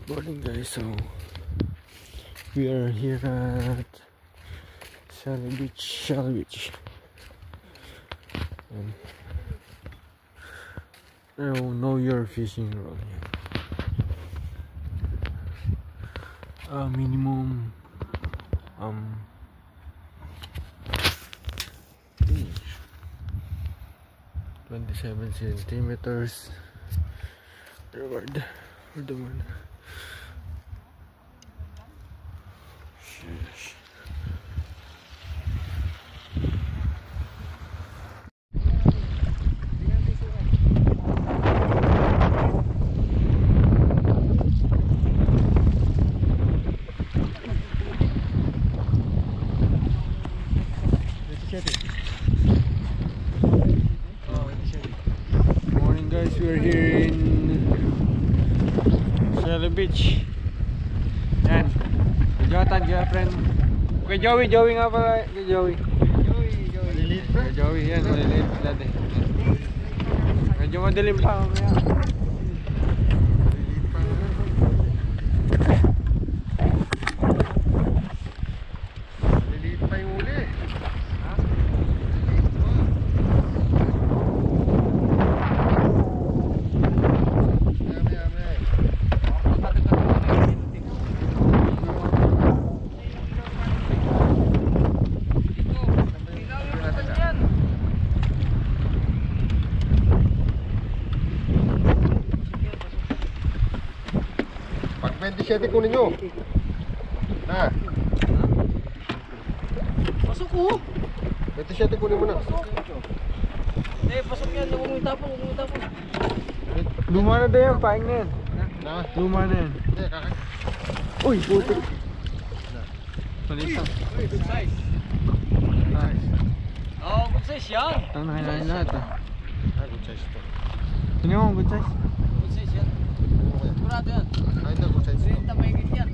Good morning guys, so we are here at Shelly Beach. And I don't know you're fishing around here. Minimum 27 centimeters. Reward for the one. Sheesh. Morning guys, we're here in Shelly Beach. Yan, Jonathan, girlfriend. Kay Joey nga pala. Kay Joey. Maliliit pa? Kay Joey, yan, maliliit dati. Medyo madilim pa mamaya. Maliliit pa yung uli. Pag 27 kunin nyo. Na. Pasok ko. 27 kunin mo na. Pasok yan. Huwag mo itapon. Luma na din yan, paing na yan. Na. Luma na yan. Hindi, kakak. Uy, putik. Palit lang. Good size. Oo, good size yan. Ang nakain lahat ah. Ah, good size to. Tingnan mo, good size. Good size yan. Sigurado yan. Ah, ito, good size to. Renta mahigit yan.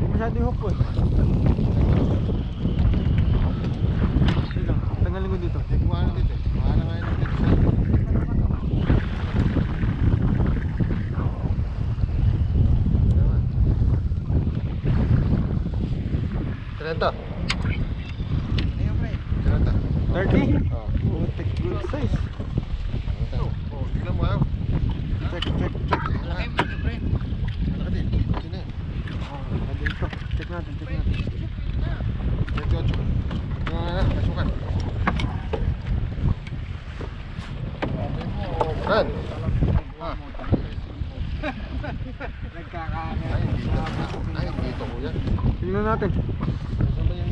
Masyado yung hook po eh. Tanggalin ko dito. Hindi, kuha na dito eh. Kuha na ngayon dito. Trenta. Ayun, pre. Trenta. 30? Oh. Putik, good size. Oh, tignan mo ha. Check. Malaki, pre. Malaki din. Pwede na yan. Dito. Check natin. 28. Pasukan. Brad. Ah. Ay, dito ko yan. Tingnan natin. Saan ba yung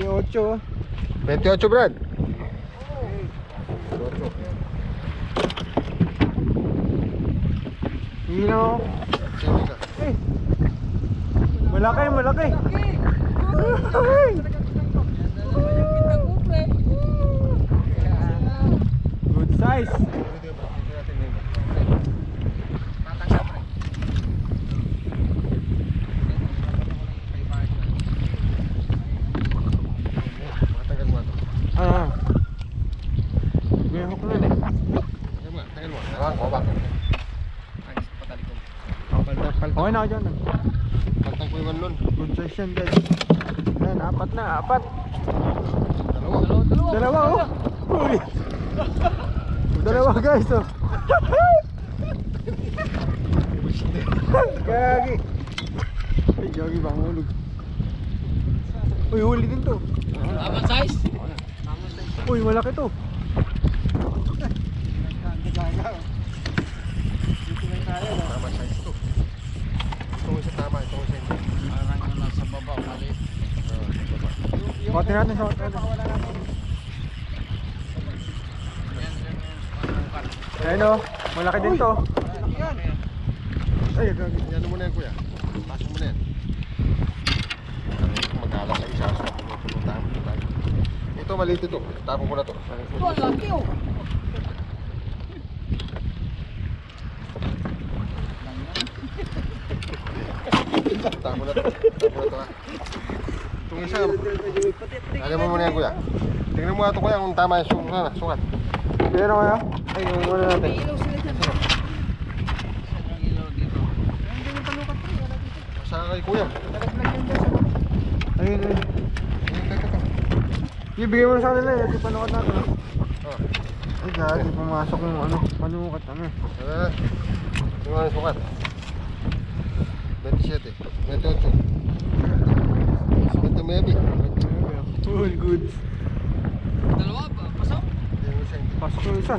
Ocho. 28, Brad. 28. Hino. Sino ka? Eh. Malaki. Good size. May hook na eh. Tagal mo. Bak. Okay na ako dyan. Pantang ko yung lon. Good size yan guys. Yan, apat. Dalawa oh. Uy. Dalawa guys oh. Gagi. Ay, Jogi bang hulog. Uy, huli din to. Tamang size. Uy, malaki to. Tama size to. Ito isa tama. Ito isa hindi. Parang yung nasa baba, maliit. Pati natin sa hotel. Ayun o, malaki din to. Ay, yan mo na yan kuya. Pasok mo na yan. Mag-alas sa isa. Pupuntahan mo tayo. Ito maliit ito. Tapon ko na to. Ito, ang laki oh. Tapon na to. Tapon na to ha. Itong isa. Alam mo muna yan kuya. Tingnan mo nga ito kuya kung tama yung sukat. Meron kaya? Ay, yung muna natin. May ilaw sila dyan. Ang ilaw dito. Saan kay kuya? Ayun, ayun. Ibigay mo na sa kanila eh, kasi panukat natin. Oh. Ay, gagi, pumasok yung ano, panukat ano eh. Yung ano sukat? 27, 28. 29. All good. Dalawa ba? Pasok? Yung isa hindi. Pasok yung isa.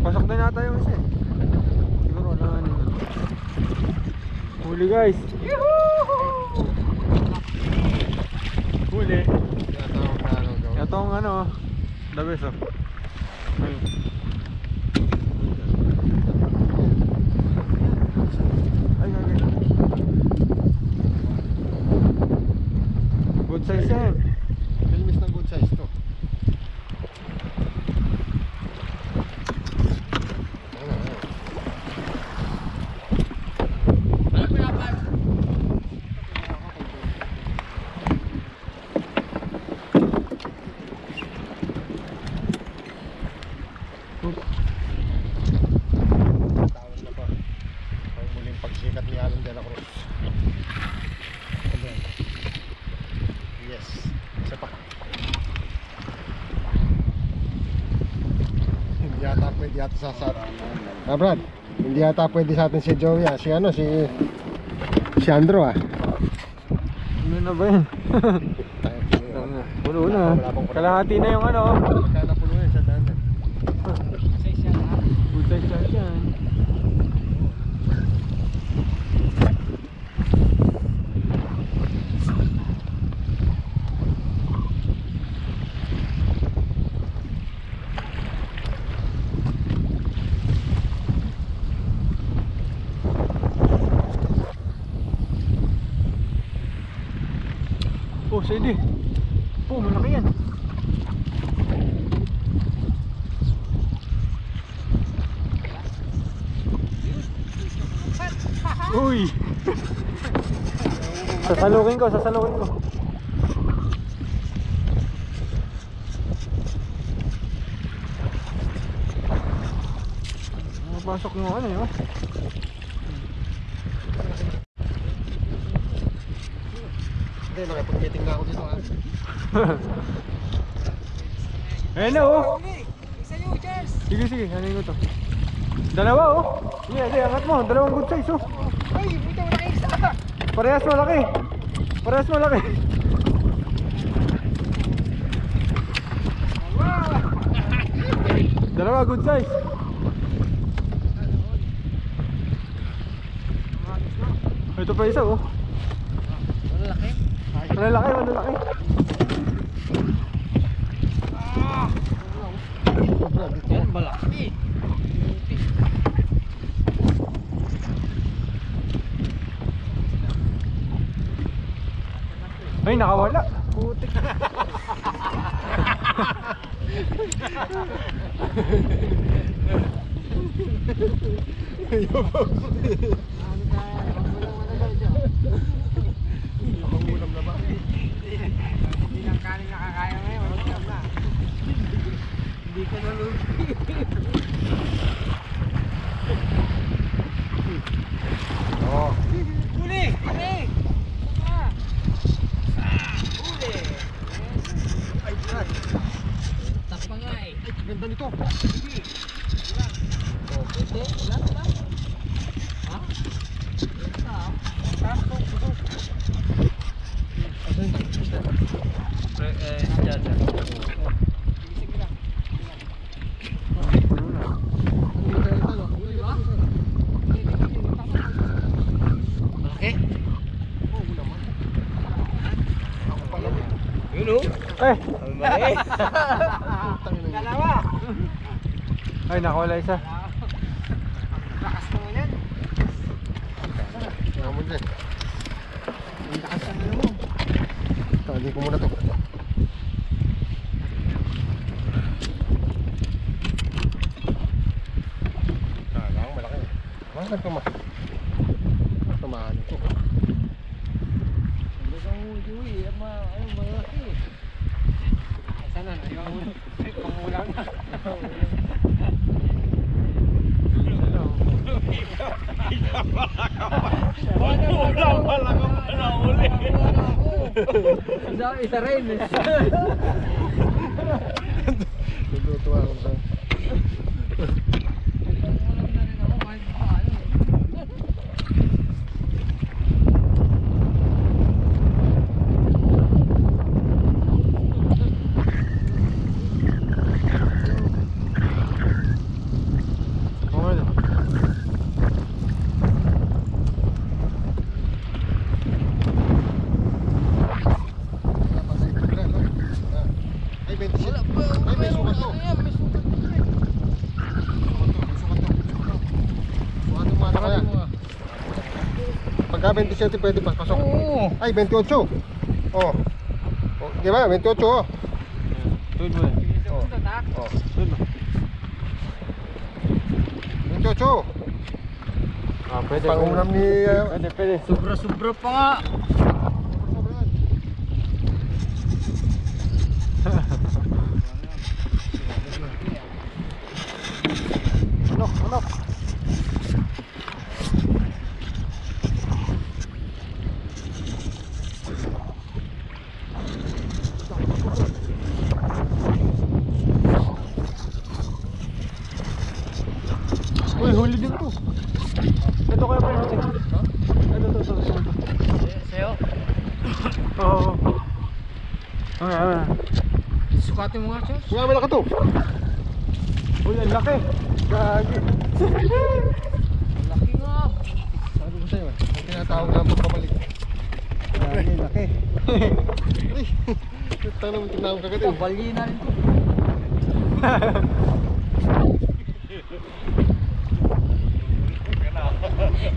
Pasok din nata yung isa eh. Siguro wala nga nila. Huli guys. Huli. Ito ang ano, the best oh. Ayun. Ay, ay, ay. Good size yan. Filmis ng good size to. Ano pinapan? Tawag na pa. Ang muling pagsikat ni Alan de la Cruz. Ayan. Yes. Isa pa. Hindi yata pwede yata sa atin. Brad, hindi yata pwede sa atin si Joey ah. Si ano, si Andrew ah. Ano na ba yan? Puno na. Kalahati na yung ano. Kaya napuno yun sa daan. Size yan ha? Good size yan. Oh, sige. Oh, malaki yan. Uy! Sasalukin ko. Napasok yung ano yun. Hindi, nakipag-meeting na ako dito ah. Ayan na oh! Isa yun, cheers! Sige, hanin ko to. Dalawa oh! Sige, angat mo. Dalawang good size oh. Ay, buti mo na isa! Parehas malaki. Dalawa good size. Ito pa isa oh. Malaki? Malalaki. Yan, malaki. Ay, nakawala. Putik. Pangulam na ba? Hindi lang kanin nakakaya ngayon. Ulam na. Hindi ka nalugi. Oo. Huli! Huli! Ah! Huli! Ay, Brad. Tapa nga eh. Ay, ganda nito. Sige. Oh, pwede? Wala ba? Ha? Tapos. Asan? Dyan. Sige lang. Malaki? Oo naman. Ako pala. Yun o. Eh, Malaki. Tangin na yun. Dalawa. ay nakawala isa. Lakas mo yan. mo muna to. Lang, malaki. Bakit tumahan ito? Sana na yung pangulang na. Isa rin. Natutuwa ako sa... Ay, 27. Ay, may sukat to. Sukat mo ano kaya? Pagka 27 pwede pasok. Oo. Ay, 28. Oh. Di ba? 28 oh. Tuwid mo na. Oh. Oh. Tuwid mo. 28. Ah, pwede. Pangulam ni... Pwede. Sobra-sobra pa nga. Manok. Uy, huli din to. Ito kaya pa yun. Ito. Sa'yo? Oo. Okay. Sukatin mo nga, Charles. Nga, malaki to. Uy, ang laki. Gagi. Laki nga. Sabi ko sa'yo, ang tinatawag na pagpabalik. Gagi, laki. Ay, ito naman tinawag kagad eh. Balyi na rin to.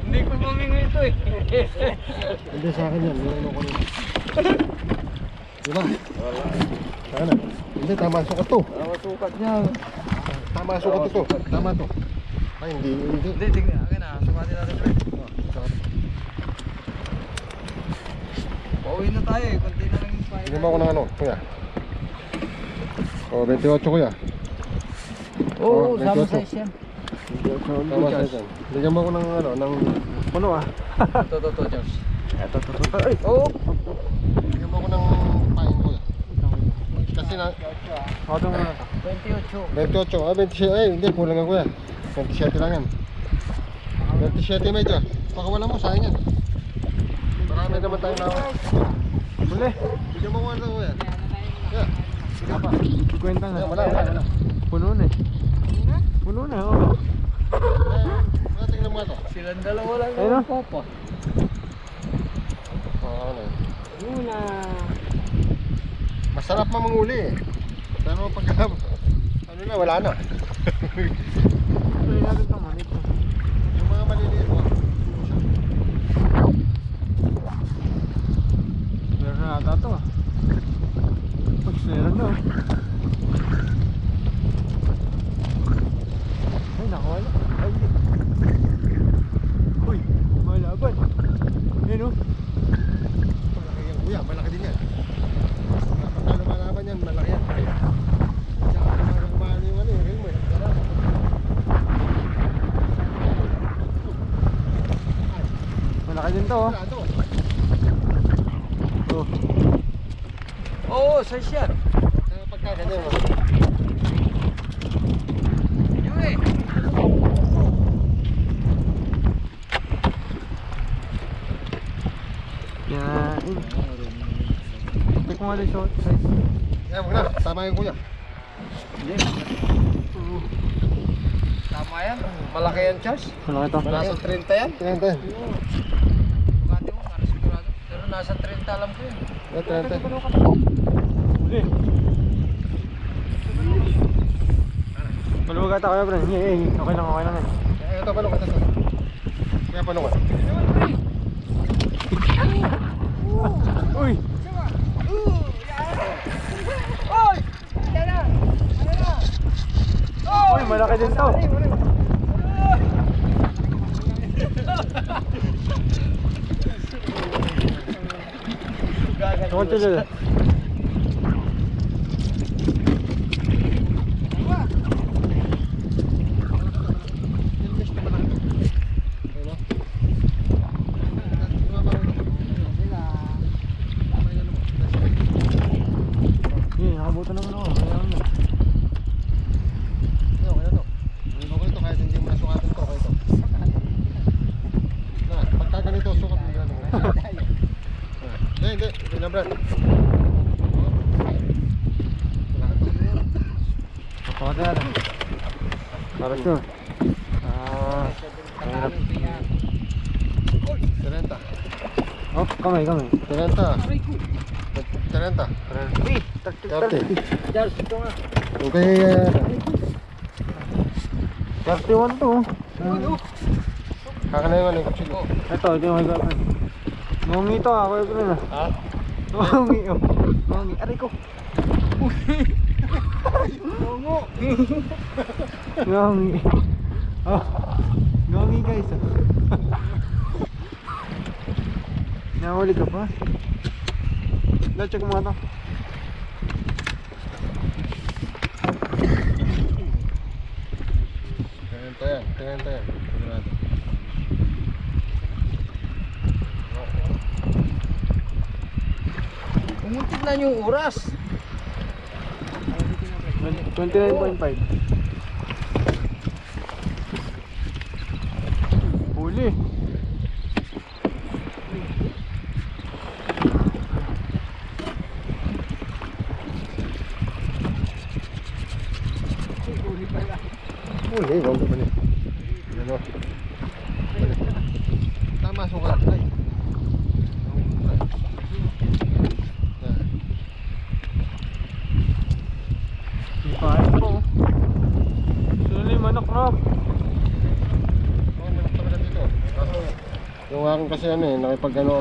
Hindi ko mamingo ito eh. Hindi sa akin yan, nilano ko nila. Diba? Sana. Hindi, tama ang sukat to. Sukat niya. Tama ang sukat ito. Tama to. Ay, hindi. Hindi, tignan. Akin na. Sukatin natin ito. Pauwi na tayo eh. Kunti na lang yung fire. Hindi mo ako ng ano, kuya. O, 28 kuya. Oo, Oh, sama 28. sa isyan. Tama sa isang. Bigyan mo ako ng ano, ng... Puno ah. Ito, Charles. Ito. Ay. Oo. Bigyan mo ako ng pain kuya. Kasi na... Ako muna to. 28. 28, 27, ay hindi, kulang nga kuya. 27 lang yan. 27 medyo. Pakawalan mo, sayang yan. Marami naman tayo na... Huli. Bigyan mo ko ano kuya. Yeah. Bigyan pa. Kwenta na. Wala. Puno na eh. Puno na, oh. Wala, tingnan mo ito. Silang dalawa lang Ayun yung papa. Ano eh. Muna. Masarap mamanguli eh. Pero pag ano na, wala na. Tuloy natin itong manit. Yung mga maliliit mo. Meron na ata ito ah. Meron na oh. Ay, nakawala. Ay. Uy, malaban. Yan oh. Malaki yan kuya, malaki din yan. Pagka lumalaban yan, malaki yan. Tsaka kumain yung ano yung ring mo eh. Malaki din to oh. Wala ito. Oh. Oo, size yan. Kaya pagka ganyan mo. Yun eh. Yan. Tek mo nga short size. Yan, wag na. Tama yung kuya. Tama yan. Malaki yan, Charles. Malaki to. Nasa 30 yan. Tingnan tayo. Bukati mo, para sigurado. Pero nasa 30 alam ko yun. Tingnan tayo. Huli. Maluwag ata kaya bro. Okay lang yan. Ito, palong ka. Kaya palong ka. Uy! malaki din to. Konti dyan. Nakabuto naman ako. Okay to, kahit hindi mo nasukatan to, okay to. Pagka ganito, sukat mo gano'n. Hindi na Brad. Pakati natin. Para sure. Mahirap. 30. Oh, kamay. 30. 30. 30. Charles, ito nga. Okay. 31 to. Kakalayan yung kutsilo. Ito yung may gapin. Ngungi ito ako ito na. Ha? Ngungi. Ngungi. Aray ko. Ngungi. Oh. Ngungi guys. Nahuli ka pa. Check mo ito. Tingnan to yan. Umuntik na yung oras. 29.5. Huli. Huwag ba niya? Ano? Tama, sukat. Ay. Ipahin po. Sino yung manok, Rob? Manok talaga dito. Kaso, yung akin kasi nakipag-deal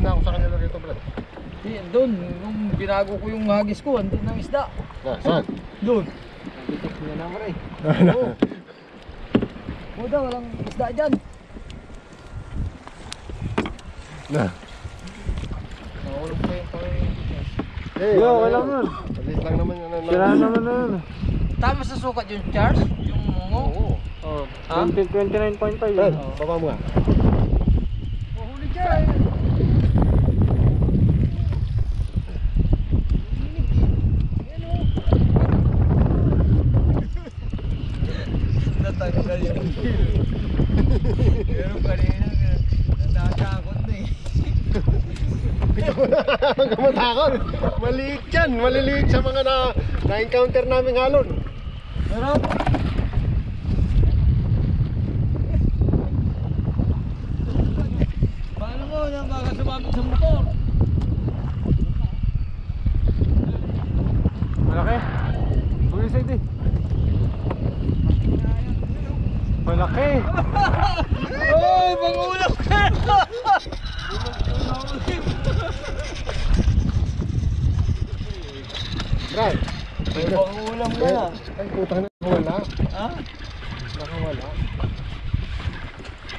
na ako sa kanila rito, Brad. Doon, nung binago ko yung hagis ko, andun ng isda. Saan? Doon. Titok niya naman eh. Oo. Oo daw, walang isda dyan. Nahulog pa yung Yo, wala mo yun. Maliit lang naman yun. Sira naman na yun. Tama sa sukat yung Charles? Yung mungo? Oo. Oh, 29.5 Brad, yun. baba mo nga. Mahuli dyan. Natanggal yung pero kanina natatakot na eh. Huwag ka matakot. Maliit yan. Maliliit sa mga na-encounter namin halon. Pero paano mo na baka sumabit sa motor? Malaki. Huli sa ito. Malaki. Oy, pangulam ka! Brad. Pangulam ka na. Ay, putang na. Nakawala. Ha? Nakawala.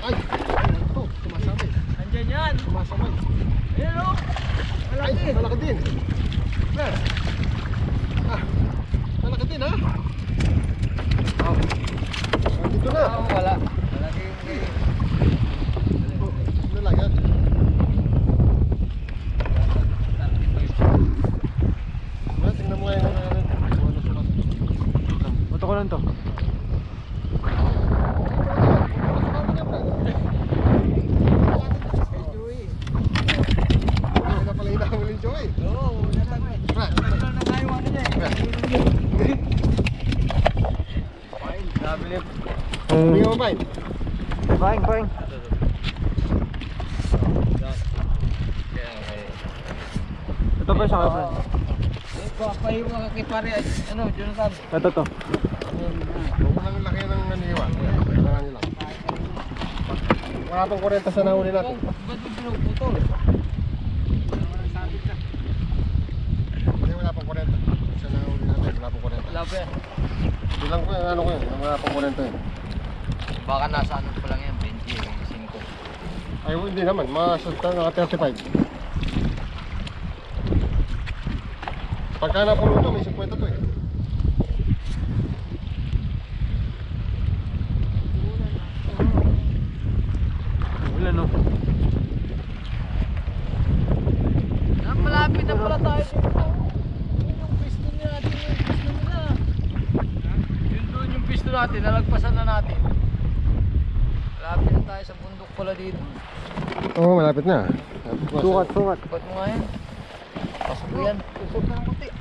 Ay! Ito, sumasabay. Andyan yan. Sumasabay. Ayan o. Ay, Malaki. malaki din. Brad. Malaki din ha? Dito na. Wala. Malaki yung kayo. Ano lang yan? Brad, tingnan mo ngayon. Bato ko lang to. Kaya pala hinahuli yung Joey. Oo, natangay. Brad. Wala na tayo ano niya eh. Nabilip. Bigyan mo ba yun? Paing. Ito pa siya kapag. Papahiw ka kay pare, ano, Jonathan. Ito to. Huwag mo lang laki ng naniwa. Kailangan nyo lang. Wala pang 40 sa nahuli natin. Ba't mo pinuputol? Hindi, wala pang 40. Sa nahuli natin, wala pang 40. Wala pa yan. Bilang ko yung ano ko yun, yung mga komponente yun. Baka nasa ano pa lang yan, 20, 25. Ay, hindi naman, mga 35. Pagka napuno ito, may 50 to eh. Wala no. Malapit na pala tayo dito. Yung piston natin, yung piston nila. Yun doon yung piston natin, nalagpasan na natin. Malapit na tayo sa bundok pala dito. Oo, malapit na. Sukat. Ba't mo nga yan? Pasok mo yan. Usok na ng puti.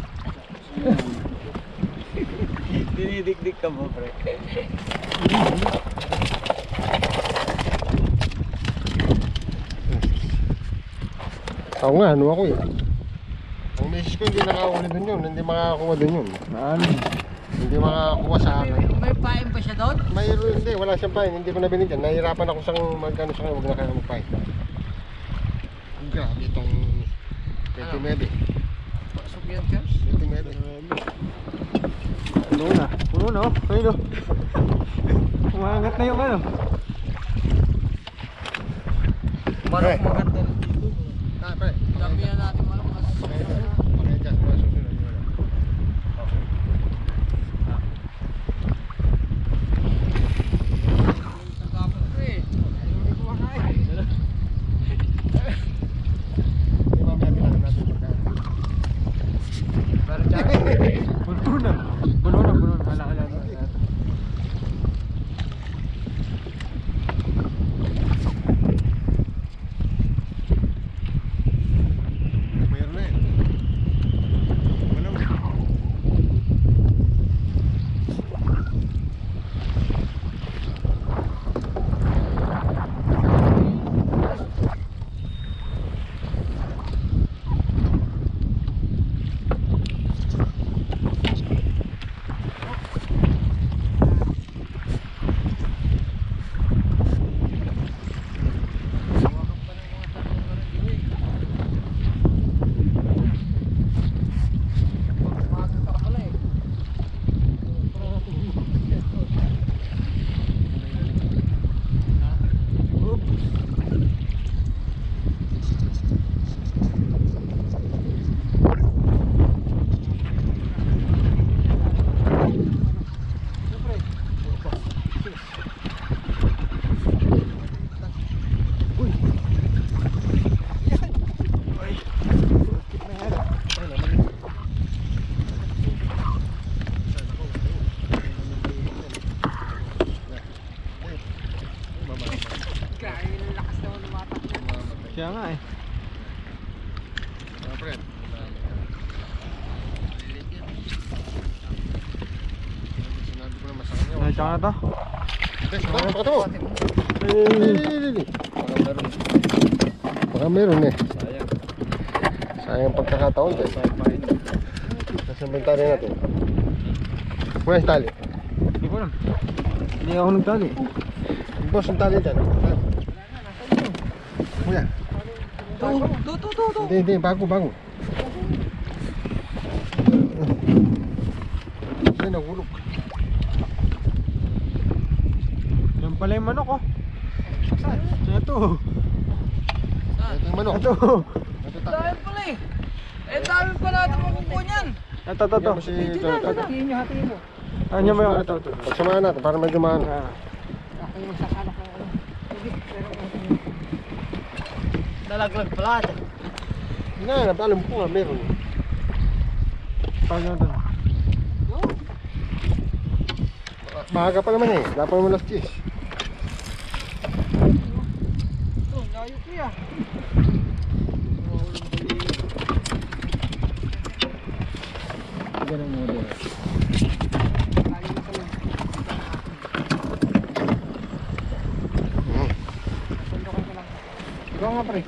Dinidikdik ka mo, pre. Ako nga, ano ako eh. Ang misis ko hindi nakakuli dun yun, hindi makakakuha dun yun. Ano? Hindi makakakuha sa akin. May pain pa siya doon? Mayroon hindi, wala siyang pain, hindi ko na binigyan. Nahihirapan ako siyang magkano sa kanya, huwag na kaya mag-pain. Ang grabe itong 29. Pasok yan, Charles. 29. Puno na oh. Ayun oh. Umangat na yung ano. Manok maganda rin dito. Ah, pre. Damihan natin manok. Okay, dyan, mga susunod. Wala. Hindi mamaya bilangan natin pagkain. Puno na. Hala. Mayroon na eh. Wala mo. Kaya nga eh. Mga friend. Sinabi ko naman sa kanya. Tsaka na to. Baka to. Hindi. Baka meron eh. Sayang pagkakataon din. Sasabantarin natin. Kuya, yung tali. Hindi ko alam. Hindi ako nagtali. Boss, yung tali dyan. Kuya. To. Hindi. Bago. Hindi, nagulog. Yan pala yung manok oh. Ito. Ito yung manok. Ito. Ito tali. Dahil pala eh. Dami pa natin makukuha niyan. Ito. Hatiin mo. Ano mo yung ito. Pagsamahan natin para medyo maano. Ako yung sakalak ng ano. Nalaglag pala. Hindi, alam ko nga meron. Pagano ito. Maaga pa naman eh. Dapat mo las 10. Layo kuya. Ganun mo din. Ikaw nga pre.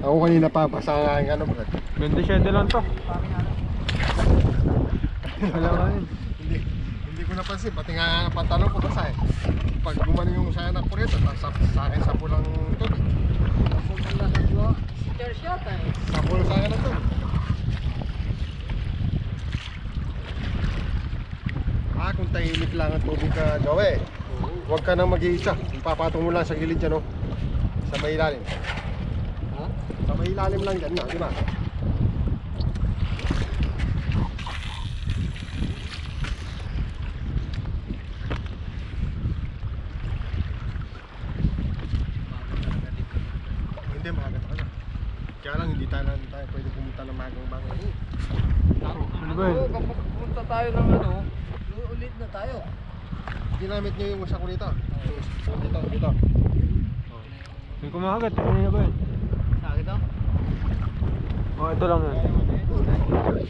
Ako kanina pa, basa nga yung ano bro. 27 lang to. Wala ka yun. Hindi ko napansin, pati nga pantalon ko basa eh. Pag gumano yung sa anak ko rito, sa akin sa pulang tubig. Si Charles yata eh. Sa pulang sa akin na tubig. ka, Joey. Huwag ka nang mag-iisa. Papatong mo lang sa gilid dyan, oh. Sa may ilalim. Ha? Sa may ilalim lang dyan, di ba? Hindi, maaga talaga. Kaya lang, hindi tayo pwede pumunta ng magang-magang. Ano ba yun? Kapag pumunta tayo ng ano, ulit na tayo. Ginamit nyo yung sako dito. Dito. May kumakagat. Ano na ba yun? Sa akin to? Oh, ito lang yan.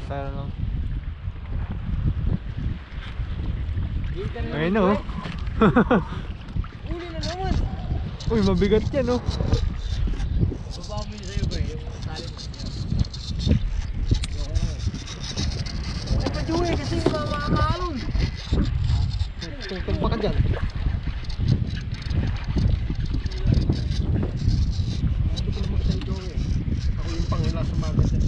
Sana lang. Ayun na oh. Uli na naman. Uy, mabigat yan oh. Baba mo yun sa'yo, bro. Yung tali mo. Ay, pajuwi kasi mamakalon. Tumpa ka dyan. Ako yung pangila sa mga dyan.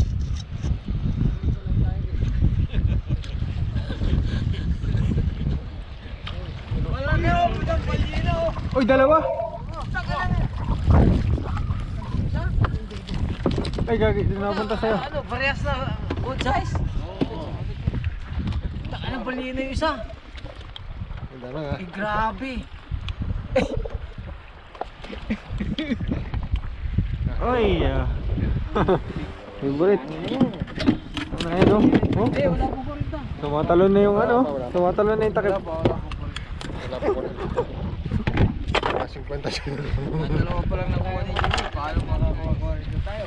Wala na yung putang palina, oh. Uy, dalawa! Ay, gagi, dito napunta sa'yo. Ano, parehas na good size? Oo. Taka na palina yung isa. Ganda na nga. Eh, grabe. Uy, favorite. Ano na yun oh? Oh? Eh, wala po pa rin ta. Tumatalon na yung ano? Tumatalon na yung takip. Wala pa ko rin. 50 siya. Dalawa pa lang nakuha ni Jimmy. Paano makakuha rin tayo?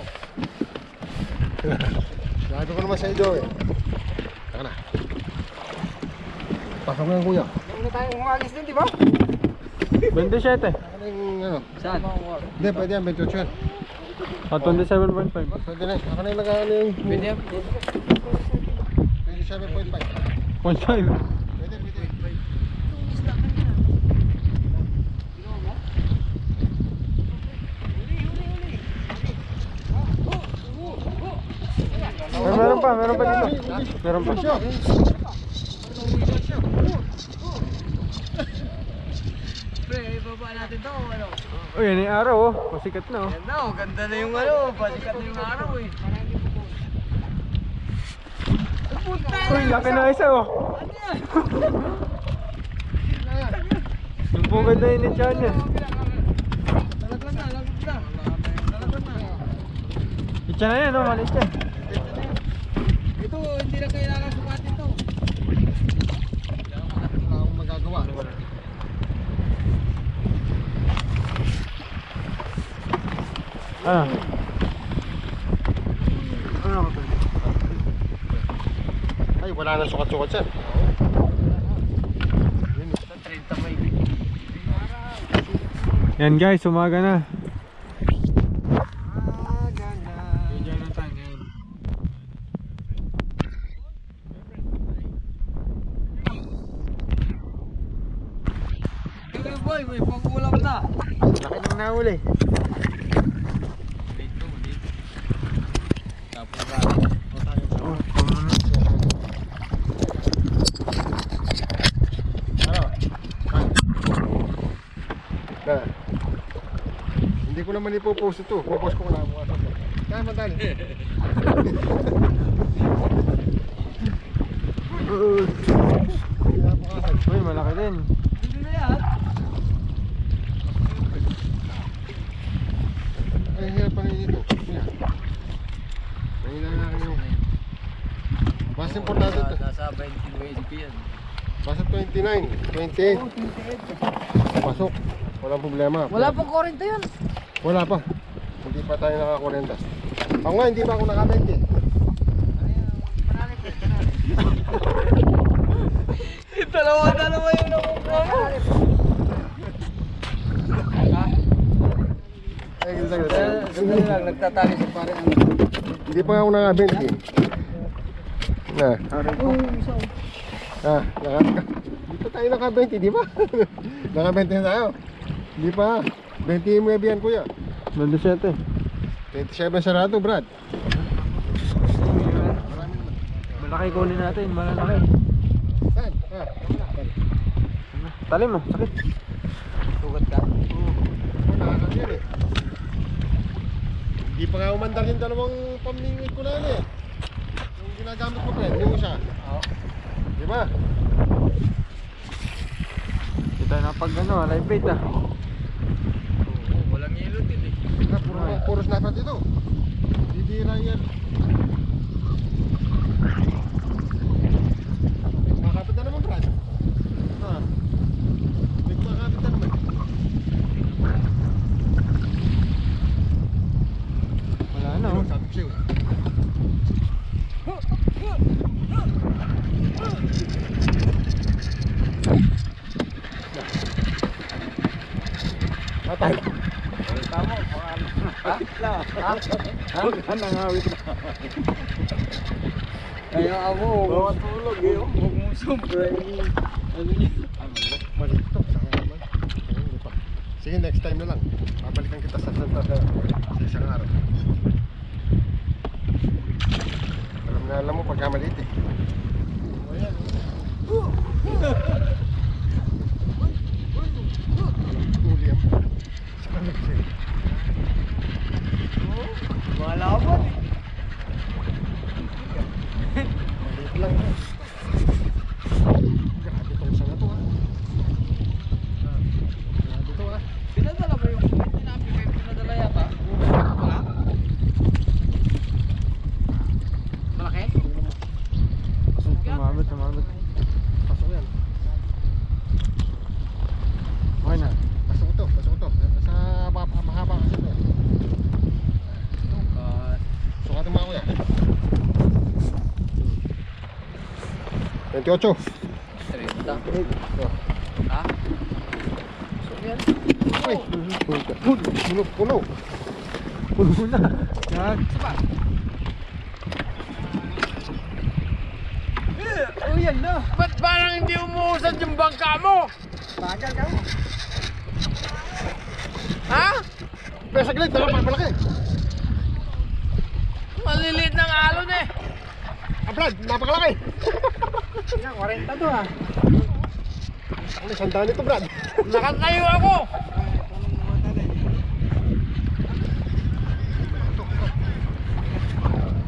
Sabi ko naman sa iyo eh. Taka na. Pasok na yung kuya. Huwag na tayong umalis din, di ba? 27. Taka na yung ano. Saan? Hindi, pwede yan. 28 yan. Ah, 27.5. Pwede na. Taka na yung lagaan yung Pwede yan. 27.5. 0.5. Pwede. Ay, meron pa dito. Meron pa. Pre, ibaba natin to, ano? Uy, yan yung araw oh. Pasikat na oh. Yan na, oh, ganda na yung ano, basikat na yung araw eh. Uy, laki na isa oh. Yung pugad na yun ni Chan niya. Lalagyan na. Lalagyan na. Itcha na yan oh, malit yan. Ito, hindi na kailangan sukatin to. Wala akong magagawa. Ano? Ano ako to? Ay, wala na sukat-sukat siya. Sa 30 may Yan guys, umaga na. boy, may pag-ulam na. Laki nang nahuli. Dito. Tapos na. Na. Hindi ko naman ipopost ito. Popost ko na mga sabi. Kaya madali. Uy, malaki din. Hindi na yan. Ay, hirap pa rin ito. Mahina na rin yung... Mas importante ito. Nasa 20 yan. Basta 29, 28. Pasok. Walang problema. Wala pang 40 yan. Wala pa. Hindi pa tayo nakakurenta. Ako nga, hindi pa ako nakabente. Dalawa yung nakukuha mo. Ay, ganda. lang, nagtatali sa pare. Hindi pa ako nakabente. Na. Dito tayo nakabente, di ba? Nakabente na tayo. Hindi pa. 20 mo yan, kuya. 27. 27 sarado, Brad. Malaki kunin natin, malalaki. Saan? Tali mo, sakit. Sugat ka. Nakakal yan eh. Hindi pa nga umandar yung dalawang pamingwit ko na yan eh. Yung ginagamit ko friend, yung isa. Oo. Di ba? Kita na pag ano, live bait ah. Walang yelo din eh. Puro snapper dito. Bibira yan. Makakapit na naman Brad. Ha? May makakapit na naman. Wala na oh. Sabi ko sa'yo. Matay. Tama, ha? Ha? Nangawit na. Kaya ako, bawat tulog eh. Huwag mo sobra ano niya. Malito. Saka naman. Hindi pa. Sige, next time na lang. Babalikan kita sa isang araw. Alam mo pagka maliit eh. Uli yan. Saka nagsin. Malaban eh. Maliit lang yan. Grabe tong isa na to ha. Grabe to ha. Pinadala ba yung tinabi kayo pinadala yata? Wala? Malaki? Sumabot, sumabot. Pasok yan. Okay na. Pasok to. Sa mahaba kasi to. Sukatin mo ako yan. 28. 30. Oh. Ha? So yan. Uy. Puno. Puno na. Yan. Sapa. Oh yan na. Ba't parang hindi umuusad yung bangka mo? Bagal ka mo. Ha? Pero saglit, malaki. Maliliit ng alon eh. Ah, Brad, napakalaki. Yan, 40 to ha. Ano, sandaan nito, Brad. Nakatayo ako.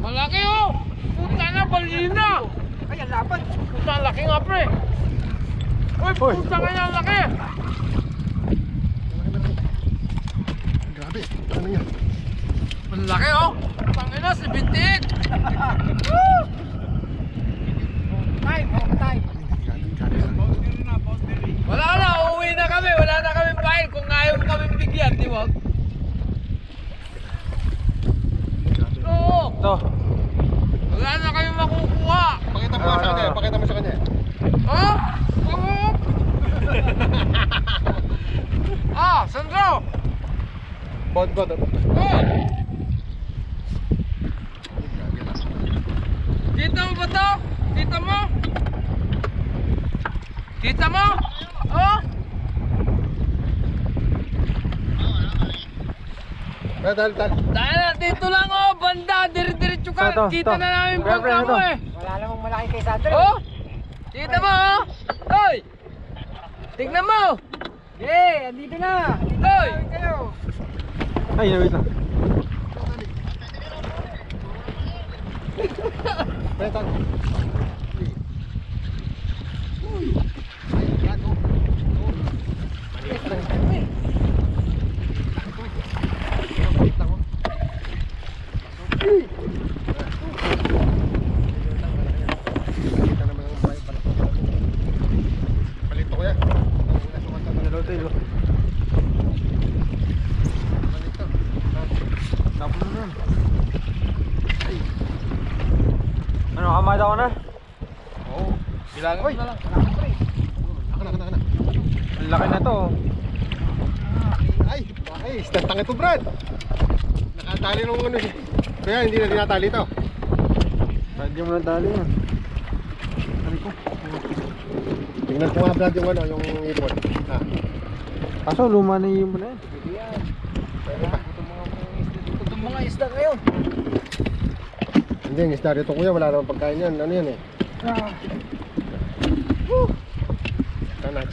Malaki oh. Puta na, balina. Ay, ang lapad. Puta, ang laki nga pre. Uy, puta ka na, ang laki. Grabe, ano yan? Ang laki oh. Tangina, si Bintik. Time. Wala na, uuwi na kami. Wala na kami bayan kung ayaw mo kami bigyan, di ba? Oo. Ito. Wala na kami makukuha. Pakita mo sa kanya, pakita mo sa kanya. Oh? Oo. Ah, Sandro. Bod. Oh. Kita mo ba to? Kita mo? Kita mo? Oh? Dal. Dahil na, dito lang oh, banda, dire-diretso ka. Ito. Kita na namin Pre, bangka mo ito. eh. Wala namang malaki kay Sandro. Oh? Kita mo oh? Hoy! Tignan mo! Eh, andito na. Hoy! Kayo. Ay, wait lang. Dal. Balito ko yan. Tapos na nun. Ano, kamada ko na? Oo. Bilangan mo na lang. Kana. Ang laki na to. Ay, tangit to, Brad. Nakatali nung ano eh. Kaya hindi na tinatali to. Pwede mo na tali yan. Tali ko. Tingnan ko nga, Brad, yung ano, yung ipon. Ha. Kaso luma na yung na yan. Itong mga isda ngayon. Hindi, yung isda rito kuya, wala namang pagkain yan. Ano yan eh? Tanach.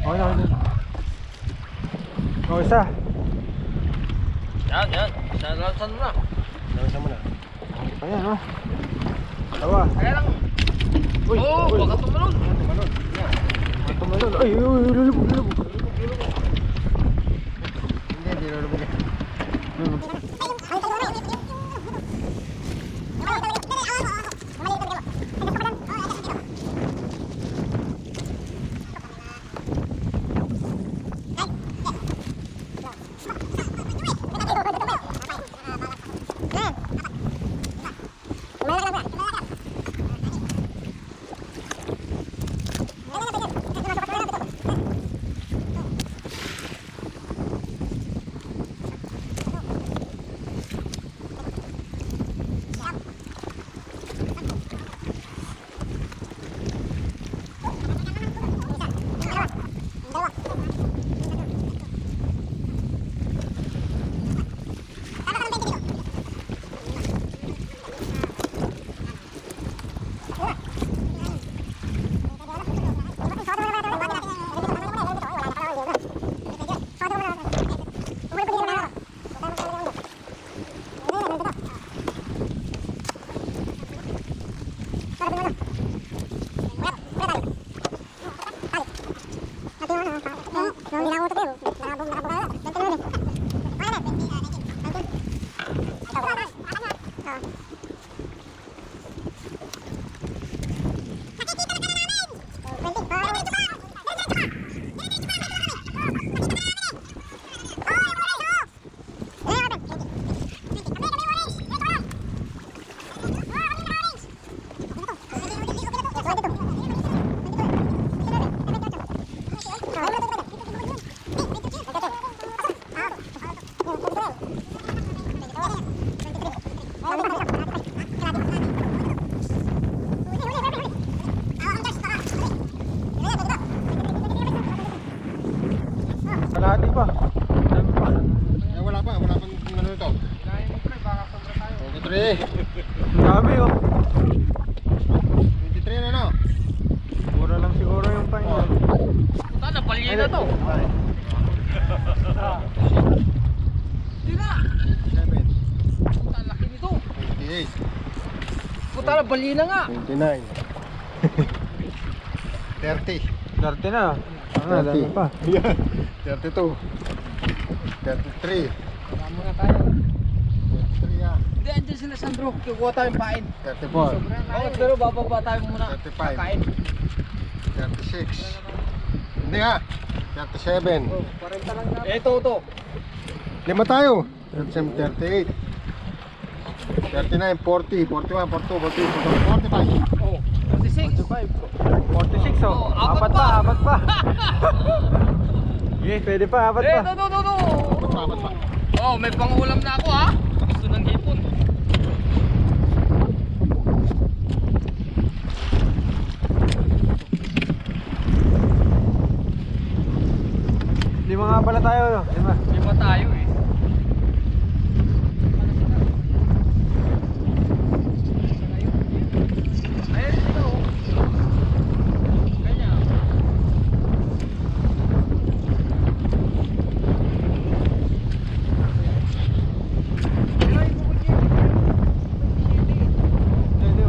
Okay na, okay na. Oh, isa. Yan. Saan mo na? Nasa mo na. Ayan, oh. Tawa. Kaya lang. Uy, Oo, uy. baka tumalon. Tumalon. Ay, lulubog. Hindi lulubog eh. Kalahati pa. Dami pa. Eh, wala pang ano ito. 23. Ang dami, oh. 23 na no? Mura lang siguro yung pain. Puta, napalye na to. Hindi na. 7. Puta, laki nito. 28. Puta, napalye na nga. 29. 30. 30 na. Ah, dami pa. Yan. 32. 33. Tama na tayo. 33 yan. Hindi, andyan sila Sandro. Kukuha tayong pain. 34. Okay, pero bababa tayo muna. 35. Kakain. 36. Hindi nga. 37. Ito. Lima tayo. 38. 39, 40, 41, 42, 43, 45. Oh, 46. 46, oh. Oh, apat Apat pa. Okay, pwede pa, apat pa. No. Apat pa. Oh, may pangulam na ako ha. Gusto ng hipon. Lima nga pala tayo, no? Lima tayo eh. Ayun sila oh. Ganyan. Hindi,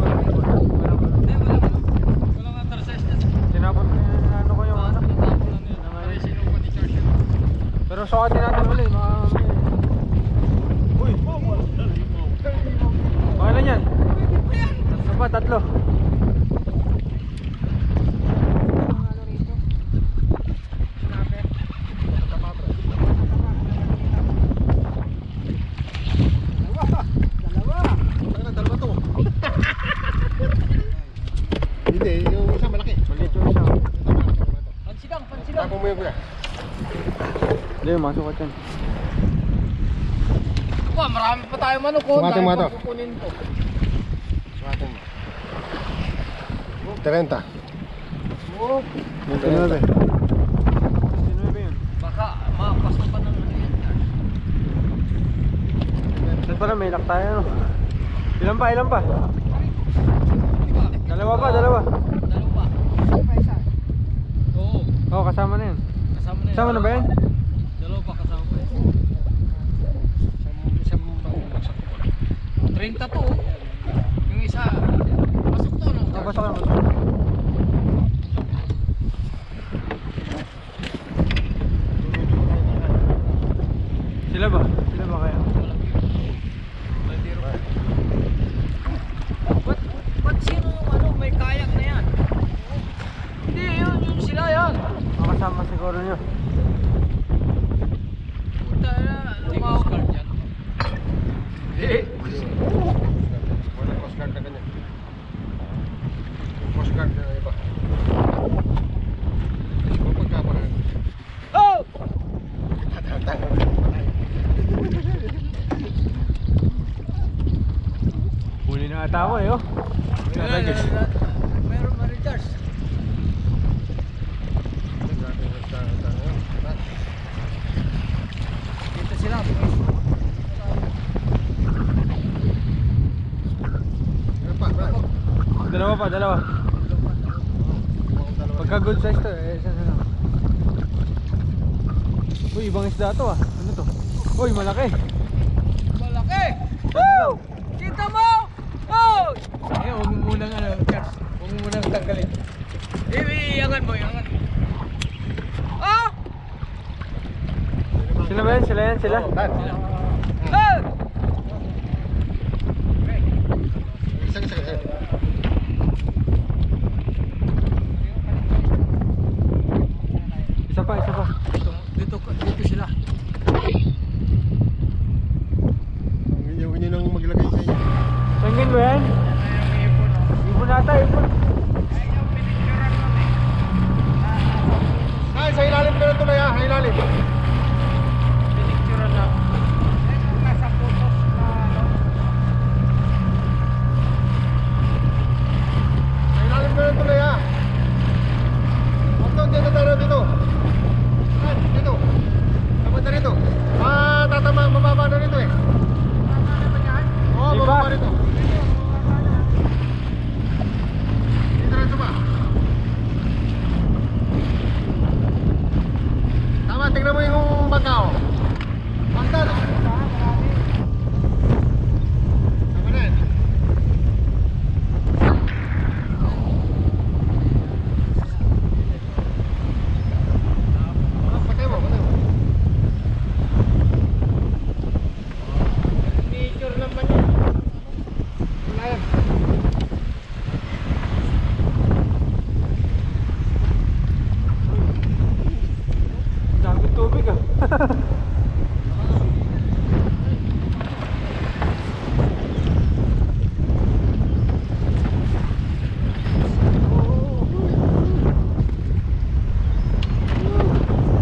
Walang atrases na. tinapon ko yung ano ko yung ano. Pero sukatin natin ulit, mga... Uy! Pangalan yan? Tatlo ba? Tatlo? Dalawa to. Hindi, yung isa malaki. Maliit yung isa. Pansidang. Tapong mo yun kuya. Hindi, masukat yan. Wah, marami pa tayo manok oh. Sukatin mo Dahil ito. pagkukunin to. Sukatin mo. 30. Oh, 29. 29 yun. baka makapasto pa ng ano yan. Saan pala, may lock tayo, no? Ilan pa? Dalawa pa. Dalawa. Oo. Oo, kasama na yun. Kasama na ba yan? Dalawa pa kasama pa eh. Isang bagsak ko ba? 30 to. Yung isa, pasok to no? Pasok na. Sila ba? Sila ba kaya? Ba't sino ano, may kayak na yan? Hindi, yun sila yan. Makasama siguro nyo. Puta na, lumaw ka dyan. Hindi. Walang coast guard na ganyan. Yung coast guard na iba. Kasi kung pagkaparaan. Oh! Huli na ata ako eh oh. Natagas. Meron ma-recharge. Dito sila. Dalawa pa, dalawa. Pagka good size to eh, isa na lang. Uy, ibang isda to ah. Ano to? Uy, malaki. Malaki! Woo! Kita mo! Oh! Eh, huwag mo munang ano, Charles. Huwag mo munang tanggalin. Iyangan mo, iyangan. Oh! Sila ba yan? Sila yan? Sila? Oh! Isa. Isa pa, isa pa. Dito sila. Yung nang maglagay sa inyo. Sangin mo yan? Ibon ata, ibon. Ay, sa ilalim ka na tulay ha, sa ilalim. Pinicturean na. Nasa photos na ano. Sa ilalim ka na tulay ha. Dito tayo dito. Dito. Dapat na rito. Tatama, mababa na rito eh. Oo, Di ba? mababa rito. Dito na ito ba? Tama, tingnan mo yung bangka oh. Bangka no? Tama na yan. Patay mo. Picture naman yan. Wala yan. Daming tubig ah.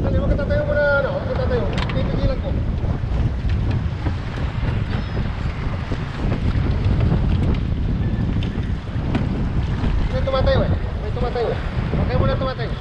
Dali, magkatatayo mo na ano, magkatatayo. Pipigilan ko. May tumatayo eh. May tumatayo eh. Okay mo na tumatayo.